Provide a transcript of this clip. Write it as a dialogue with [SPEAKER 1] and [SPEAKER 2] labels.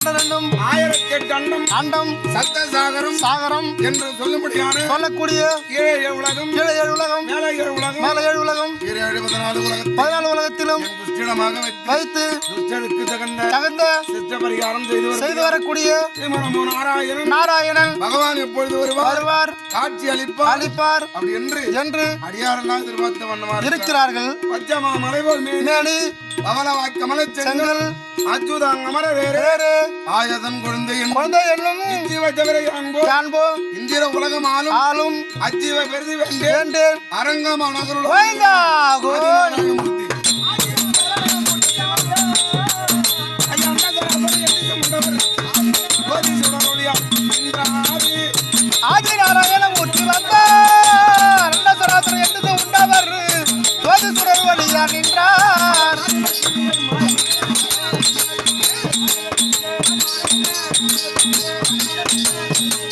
[SPEAKER 1] 12
[SPEAKER 2] 1008 அண்டம்
[SPEAKER 1] அண்டம்
[SPEAKER 2] சப்த சாகரம்
[SPEAKER 1] சாகரம்
[SPEAKER 2] என்று சொல்லும்படியான
[SPEAKER 1] சொல்லக்கூடிய
[SPEAKER 2] ஏழு உலகம்
[SPEAKER 1] கீழே 7 உலகம்
[SPEAKER 2] மேலே 7 உலகம்
[SPEAKER 1] மேலே 7 உலகம்
[SPEAKER 2] 14 உலகம்
[SPEAKER 1] 14 உலகத்திலும்
[SPEAKER 2] குஷ்டமாக
[SPEAKER 1] வைத்து
[SPEAKER 2] துஷ்டருக்கு
[SPEAKER 1] தகுந்த
[SPEAKER 2] சித்த பரிகாரம்
[SPEAKER 1] செய்து வரக்கூடிய நாராயணன்
[SPEAKER 2] பகவான் எப்பொழுது
[SPEAKER 1] வருவார்
[SPEAKER 2] காட்சி
[SPEAKER 1] அளிப்பார்
[SPEAKER 2] அப்படி என்று அடியாரெல்லாம் எதிர்பார்த்த வண்ணமா
[SPEAKER 1] இருக்கிறார்கள்.
[SPEAKER 2] பச்சமா மலைபோல்
[SPEAKER 1] மேனி
[SPEAKER 2] பவளவாய் கமலச் செங்கல் அச்சுதாங் அமர வேறு ஆயதன் குழந்தை
[SPEAKER 1] என்னும்
[SPEAKER 2] இஞ்சிவை தவிர
[SPEAKER 1] காண்போம்.
[SPEAKER 2] இந்திர உலகம்
[SPEAKER 1] ஆளும்
[SPEAKER 2] அஜீவ பெருதி வேண்டேன்
[SPEAKER 1] வேண்டேன்
[SPEAKER 2] அரங்கம்
[SPEAKER 1] கோவிந்தா,
[SPEAKER 2] அனகருள்